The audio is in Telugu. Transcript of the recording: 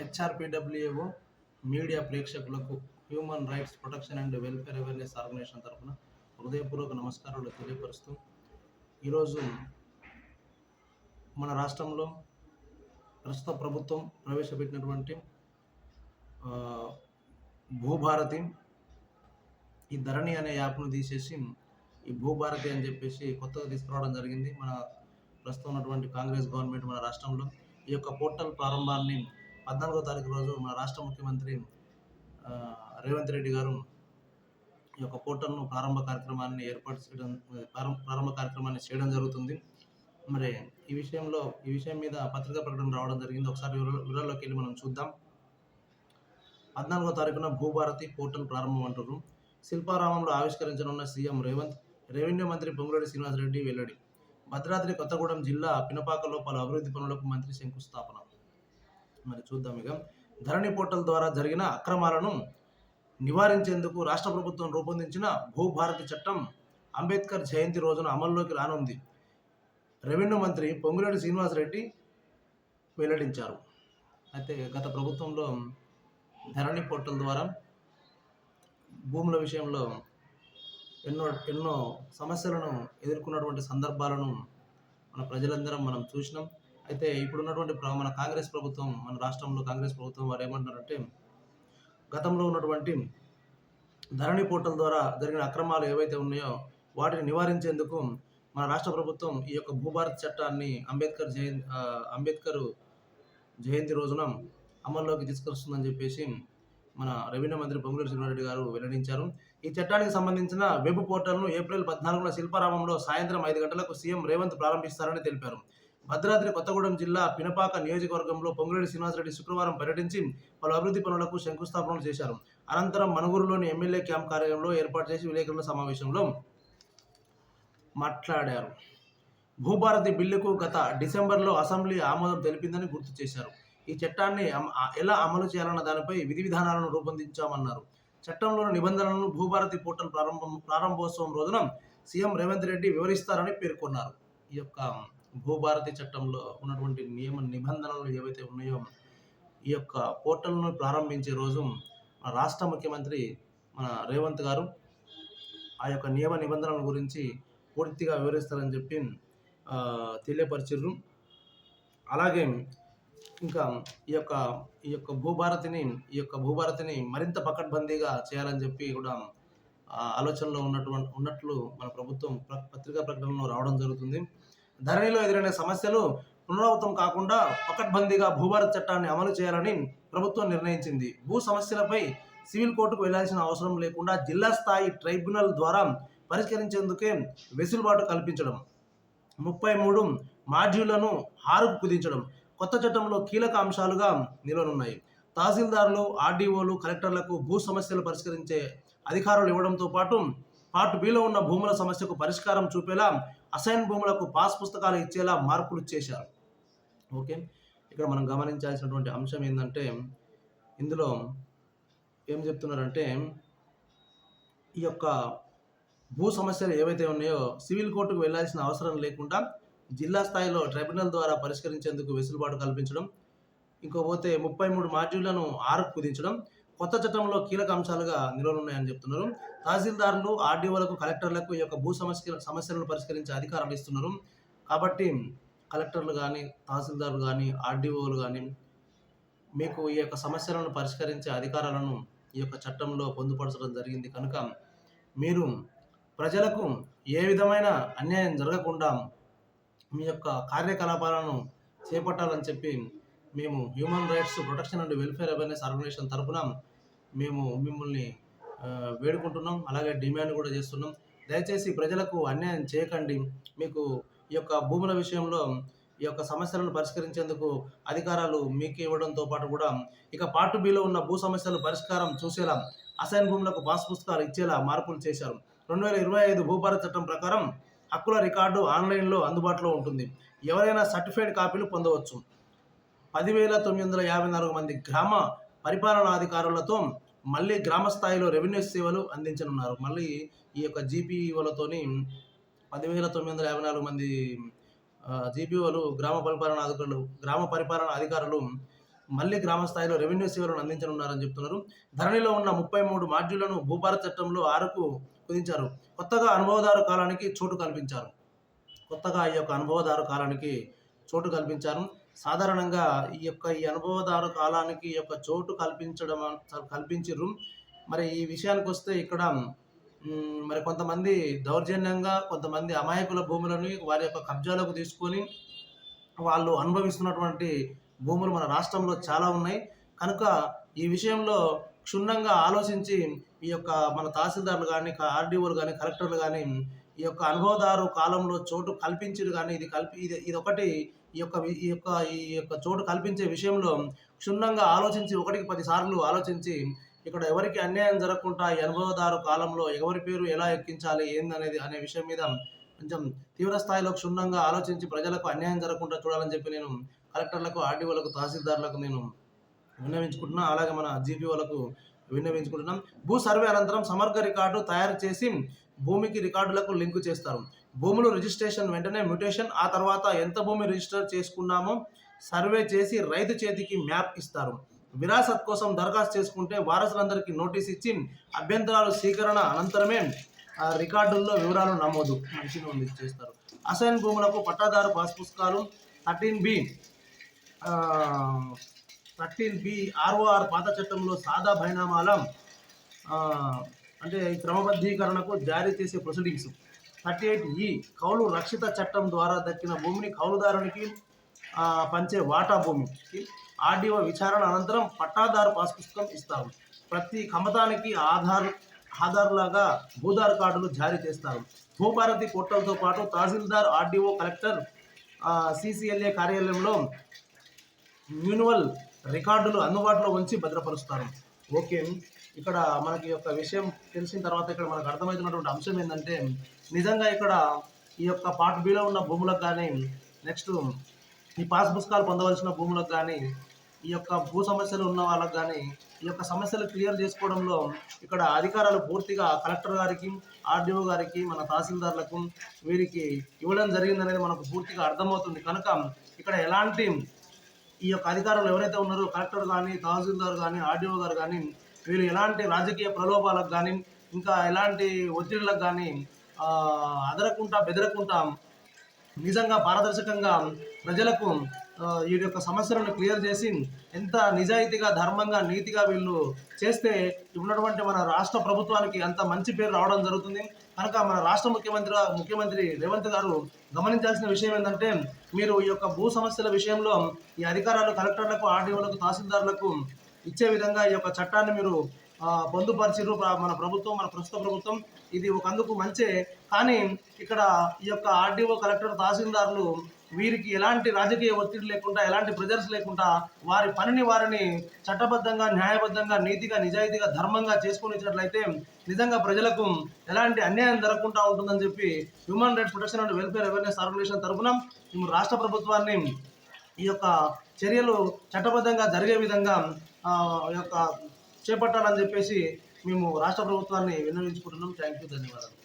హెచ్ఆర్పిడబ్ల్యూఏఓ మీడియా ప్రేక్షకులకు human rights protection and welfare awareness organisation తరఫున హృదయపూర్వక నమస్కారాలు తెలియపరుస్తూ ఈరోజు మన రాష్ట్రంలో ప్రస్తుత ప్రభుత్వం ప్రవేశపెట్టినటువంటి భూభారతి ఈ ధరణి అనే యాప్ను తీసేసి ఈ భూభారతి అని చెప్పేసి కొత్తగా తీసుకురావడం జరిగింది. మన ప్రస్తుతం ఉన్నటువంటి కాంగ్రెస్ గవర్నమెంట్ మన రాష్ట్రంలో ఈ యొక్క పోర్టల్ ప్రారంభాన్ని 14వ తారీఖు రోజు మన రాష్ట్ర ముఖ్యమంత్రి రేవంత్ రెడ్డి గారు ఈ యొక్క పోర్టల్ను ప్రారంభ కార్యక్రమాన్ని చేయడం జరుగుతుంది. మరి ఈ విషయం మీద పత్రికా ప్రకటన రావడం జరిగింది. ఒకసారి వివరాల్లోకి వెళ్ళి మనం చూద్దాం. 14వ తారీఖున భూభారతి పోర్టల్ ప్రారంభం అంటారు. శిల్పారామంలో ఆవిష్కరించనున్న సీఎం రేవంత్, రెవెన్యూ మంత్రి పొంగులేటి శ్రీనివాసరెడ్డి వెల్లడి. భద్రాద్రి కొత్తగూడెం జిల్లా పినపాకలో పలు అభివృద్ధి పనులకు మంత్రి శంకుస్థాపన. మరి చూద్దాం. ఇక ధరణి పోర్టల్ ద్వారా జరిగిన అక్రమాలను నివారించేందుకు రాష్ట్ర ప్రభుత్వం రూపొందించిన భూభారతి చట్టం అంబేద్కర్ జయంతి రోజున అమల్లోకి రానుంది. రెవెన్యూ మంత్రి పొంగులేటి శ్రీనివాసరెడ్డి వెల్లడించారు. అయితే గత ప్రభుత్వంలో ధరణి పోర్టల్ ద్వారా భూముల విషయంలో ఎన్నో సమస్యలను ఎదుర్కొన్నటువంటి సందర్భాలను మన ప్రజలందరం మనం చూసినాం. అయితే ఇప్పుడున్నటువంటి మన కాంగ్రెస్ ప్రభుత్వం, మన రాష్ట్రంలో కాంగ్రెస్ ప్రభుత్వం వారు ఏమంటున్నారంటే, గతంలో ఉన్నటువంటి ధరణి పోర్టల్ ద్వారా జరిగిన అక్రమాలు ఏవైతే ఉన్నాయో వాటిని నివారించేందుకు మన రాష్ట్ర ప్రభుత్వం ఈ యొక్క భూభారతి చట్టాన్ని అంబేద్కర్ జయంతి రోజున అమల్లోకి తీసుకొస్తుందని చెప్పేసి మన రెవెన్యూ మంత్రి పొంగులేటి శ్రీనివాసరెడ్డి గారు వెల్లడించారు. ఈ చట్టానికి సంబంధించిన వెబ్ పోర్టల్ను ఏప్రిల్ 14న శిల్పారామంలో సాయంత్రం 5 గంటలకు సీఎం రేవంత్ ప్రారంభిస్తారని తెలిపారు. భద్రాద్రి కొత్తగూడెం జిల్లా పినపాక నియోజకవర్గంలో పొంగులేటి శ్రీనివాసరెడ్డి శుక్రవారం పర్యటించి పలు అభివృద్ధి పనులకు శంకుస్థాపనలు చేశారు. అనంతరం మనుగురులోని ఎమ్మెల్యే క్యాంప్ కార్యాలయంలో ఏర్పాటు చేసి విలేకరుల సమావేశంలో మాట్లాడారు. భూభారతి బిల్లుకు గత డిసెంబర్లో అసెంబ్లీ ఆమోదం తెలిపిందని గుర్తు చేశారు. ఈ చట్టాన్ని ఎలా అమలు చేయాలన్న దానిపై విధి విధానాలను రూపొందించామన్నారు. చట్టంలోని నిబంధనలను భూభారతి పోర్టల్ ప్రారంభోత్సవం రోజున సీఎం రేవంత్ రెడ్డి వివరిస్తారని పేర్కొన్నారు. ఈ యొక్క భూభారతి చట్టంలో ఉన్నటువంటి నిబంధనలు ఏవైతే ఉన్నాయో ఈ యొక్క పోర్టల్ను ప్రారంభించే రోజు మన రాష్ట్ర ముఖ్యమంత్రి మన రేవంత్ గారు ఆ యొక్క నిబంధనల గురించి పూర్తిగా వివరిస్తారని చెప్పి తెలియపరిచారు. అలాగే ఇంకా ఈ యొక్క భూభారతిని మరింత పకడ్బందీగా చేయాలని చెప్పి కూడా ఆలోచనలో ఉన్నట్లు మన ప్రభుత్వం పత్రికా ప్రకటనలో రావడం జరుగుతుంది. ధరణిలో ఎదురైన సమస్యలు పునరావృతం కాకుండా పకడ్బందీగా భూభారతి చట్టాన్ని అమలు చేయాలని ప్రభుత్వం నిర్ణయించింది. భూ సమస్యలపై సివిల్ కోర్టుకు వెళ్లాల్సిన అవసరం లేకుండా జిల్లా స్థాయి ట్రైబ్యునల్ ద్వారా పరిష్కరించేందుకే వెసులుబాటు కల్పించడం, 33 మాడ్యూళ్లను 6కు కుదించడం కొత్త చట్టంలో కీలక అంశాలుగా నిలవనున్నాయి. తహసీల్దార్లు, ఆర్డీఓలు, కలెక్టర్లకు భూ సమస్యలు పరిష్కరించే అధికారాలు ఇవ్వడంతో పాటు పార్ట్ బిలో ఉన్న భూముల సమస్యకు పరిష్కారం చూపేలా అసైన్ భూములకు పాస్ పుస్తకాలు ఇచ్చేలా మార్పులు చేశారు. ఓకే, ఇక్కడ మనం గమనించాల్సినటువంటి అంశం ఏంటంటే, ఇందులో ఏం చెప్తున్నారంటే, ఈ యొక్క భూ సమస్యలు ఏవైతే ఉన్నాయో సివిల్ కోర్టుకు వెళ్లాల్సిన అవసరం లేకుండా జిల్లా స్థాయిలో ట్రైబ్యునల్ ద్వారా పరిష్కరించేందుకు వెసులుబాటు కల్పించడం, ఇంకోపోతే 33 మాడ్యూళ్లను 6కు కుదించడం కొత్త చట్టంలో కీలక అంశాలుగా నిలవనున్నాయని చెప్తున్నారు. తహసీల్దారులు, ఆర్డీఓలకు, కలెక్టర్లకు ఈ యొక్క భూ సమస్యలను పరిష్కరించే అధికారాలు ఇస్తున్నారు. కాబట్టి కలెక్టర్లు కానీ, తహసీల్దారులు కానీ, ఆర్డీఓలు కానీ మీకు ఈ యొక్క సమస్యలను పరిష్కరించే అధికారాలను ఈ యొక్క చట్టంలో పొందుపరచడం జరిగింది. కనుక మీరు ప్రజలకు ఏ విధమైన అన్యాయం జరగకుండా మీ యొక్క కార్యకలాపాలను చేపట్టాలని చెప్పి మేము human rights protection and welfare awareness organisation తరఫున మేము మిమ్మల్ని వేడుకుంటున్నాం. అలాగే డిమాండ్ కూడా చేస్తున్నాం. దయచేసి ప్రజలకు అన్యాయం చేయకండి. మీకు ఈ యొక్క భూముల విషయంలో ఈ యొక్క సమస్యలను పరిష్కరించేందుకు అధికారాలు మీకు ఇవ్వడంతో పాటు కూడా ఇక పార్ట్ బిలో ఉన్న భూ సమస్యలు పరిష్కారం చూసేలా అసైన్ భూములకు పాస్ పుస్తకాలు ఇచ్చేలా మార్పులు చేశారు. 2025 భూభారతి చట్టం ప్రకారం హక్కుల రికార్డు ఆన్లైన్లో అందుబాటులో ఉంటుంది. ఎవరైనా సర్టిఫైడ్ కాపీలు పొందవచ్చు. 10,954 మంది గ్రామ పరిపాలనాధికారులతో మళ్ళీ గ్రామ స్థాయిలో రెవెన్యూ సేవలు అందించనున్నారు. మళ్ళీ ఈ యొక్క జీపీఓలతోని 10,954 మంది జీపీఓలు గ్రామ పరిపాలన అధికారులు మళ్ళీ గ్రామ స్థాయిలో రెవెన్యూ సేవలను అందించనున్నారని చెప్తున్నారు. ధరణిలో ఉన్న 33 మాడ్యూళ్లను భూభారత చట్టంలో 6కు కుదించారు. కొత్తగా అనుభవదారు కాలానికి చోటు కల్పించారు. కొత్తగా ఈ యొక్క అనుభవదారు కాలానికి చోటు కల్పించారు. సాధారణంగా ఈ అనుభవదారు కాలానికి ఈ యొక్క చోటు కల్పించిర్రు. మరి ఈ విషయానికొస్తే ఇక్కడ మరి కొంతమంది దౌర్జన్యంగా, కొంతమంది అమాయకుల భూములను వారి యొక్క కబ్జాలోకి తీసుకొని వాళ్ళు అనుభవిస్తున్నటువంటి భూములు మన రాష్ట్రంలో చాలా ఉన్నాయి. కనుక ఈ విషయంలో క్షుణ్ణంగా ఆలోచించి ఈ యొక్క మన తహసీల్దార్లు గానీ, ఆర్డీఓలు గానీ, కలెక్టర్లు గానీ ఈ యొక్క అనుభవదారు కాలంలో చోటు కల్పించిరు గానీ ఇదొకటి ఈ యొక్క చోటు కల్పించే విషయంలో క్షుణ్ణంగా ఆలోచించి 1కి 10 సార్లు ఆలోచించి ఇక్కడ ఎవరికి అన్యాయం జరగకుండా ఈ అనుభవదారు కాలంలో ఎవరి పేరు ఎలా ఎక్కించాలి అనే విషయం మీద కొంచెం తీవ్ర స్థాయిలో క్షుణ్ణంగా ఆలోచించి ప్రజలకు అన్యాయం జరగకుండా చూడాలని చెప్పి నేను కలెక్టర్లకు, ఆర్డీఓలకు, తహసీల్దార్లకు నేను విన్నవించుకుంటున్నా. అలాగే మన జీపీఓలకు విన్నవించుకుంటున్నాం. భూ సర్వే అనంతరం సమగ్ర రికార్డు తయారు చేసి భూమికి రికార్డులకు లింకు చేస్తారు. భూములు రిజిస్ట్రేషన్ వెంటనే మ్యూటేషన్, ఆ తర్వాత ఎంత భూమి రిజిస్టర్ చేసుకున్నామో సర్వే చేసి రైతు చేతికి మ్యాప్ ఇస్తారు. విరాసత్ కోసం దరఖాస్తు చేసుకుంటే వారసులందరికీ నోటీస్ ఇచ్చి అభ్యంతరాలు స్వీకరణ అనంతరమే రికార్డుల్లో వివరాలు నమోదు చేస్తారు. అసైన్ భూములకు పట్టాదారు పాస్ పుస్తకాలు 13B ROR పాత చట్టంలో సాదా బైనామాల అంటే క్రమబద్ధీకరణకు జారీ చేసే ప్రొసీడింగ్స్. 38E కౌలు రక్షిత చట్టం ద్వారా దక్కిన భూమిని కౌలుదారునికి పంచే వాటా భూమికి ఆర్డీఓ విచారణ అనంతరం పట్టాదారు పాస్ పుస్తకం ఇస్తారు. ప్రతి కమతానికి ఆధార్లాగా భూదారు కార్డులు జారీ చేస్తారు. భూభారతి పోర్టల్తో పాటు తహసీల్దార్, ఆర్డీఓ, కలెక్టర్, CCLA కార్యాలయంలో మ్యూనివల్ రికార్డులు అందుబాటులో ఉంచి భద్రపరుస్తారు. ఓకే, ఇక్కడ మనకి యొక్క విషయం తెలిసిన తర్వాత ఇక్కడ మనకు అర్థమవుతున్నటువంటి అంశం ఏంటంటే నిజంగా ఇక్కడ ఈ యొక్క పార్ట్ బిలో ఉన్న భూములకు కానీ, నెక్స్ట్ ఈ పాస్ పుస్తకాలు పొందవలసిన భూములకు కానీ, ఈ యొక్క భూ సమస్యలు ఉన్న వాళ్ళకు కానీ ఈ యొక్క సమస్యలు క్లియర్ చేసుకోవడంలో ఇక్కడ అధికారాలు పూర్తిగా కలెక్టర్ గారికి, ఆర్డీఓ గారికి, మన తహసీల్దార్లకు వీరికి ఇవ్వడం జరిగిందనేది మనకు పూర్తిగా అర్థమవుతుంది. కనుక ఇక్కడ ఎలాంటి ఈ యొక్క అధికారులు ఎవరైతే ఉన్నారో కలెక్టర్ కానీ, తహసీల్దార్ కానీ, ఆర్డీఓ గారు కానీ వీళ్ళు ఎలాంటి రాజకీయ ప్రలోభాలకు కానీ, ఇంకా ఎలాంటి ఒత్తిడిలకు కానీ అదరకుండా బెదరకుండా నిజంగా పారదర్శకంగా ప్రజలకు ఈ యొక్క సమస్యలను క్లియర్ చేసి ఎంత నిజాయితీగా, ధర్మంగా, నీతిగా వీళ్ళు చేస్తే ఉన్నటువంటి మన రాష్ట్ర ప్రభుత్వానికి అంత మంచి పేరు రావడం జరుగుతుంది. కనుక మన రాష్ట్ర ముఖ్యమంత్రి రేవంత్ గారు గమనించాల్సిన విషయం ఏంటంటే మీరు ఈ యొక్క భూ సమస్యల విషయంలో ఈ అధికారాలు కలెక్టర్లకు, ఆర్డీఓలకు, తహసీల్దార్లకు ఇచ్చే విధంగా ఈ యొక్క చట్టాన్ని మీరు పొందుపరిచిరు మన ప్రభుత్వం, మన ప్రస్తుత ప్రభుత్వం. ఇది ఒకందుకు మంచే. కానీ ఇక్కడ ఈ యొక్క ఆర్డీఓ, కలెక్టర్, తహసీల్దార్లు వీరికి ఎలాంటి రాజకీయ ఒత్తిడి లేకుండా, ఎలాంటి ప్రెజర్స్ లేకుండా వారిని చట్టబద్ధంగా, న్యాయబద్ధంగా, నీతిగా, నిజాయితీగా, ధర్మంగా చేసుకునేటట్లయితే నిజంగా ప్రజలకు ఎలాంటి అన్యాయం జరగకుండా ఉంటుందని చెప్పి human rights protection and welfare awareness organisation తరఫున మేము రాష్ట్ర ప్రభుత్వాన్ని ఈ యొక్క చర్యలు చట్టబద్ధంగా జరిగే విధంగా చేపట్టాలని చెప్పేసి మేము రాష్ట్ర ప్రభుత్వాన్ని విన్నవించుకుంటున్నాం. థ్యాంక్ యూ, ధన్యవాదాలు.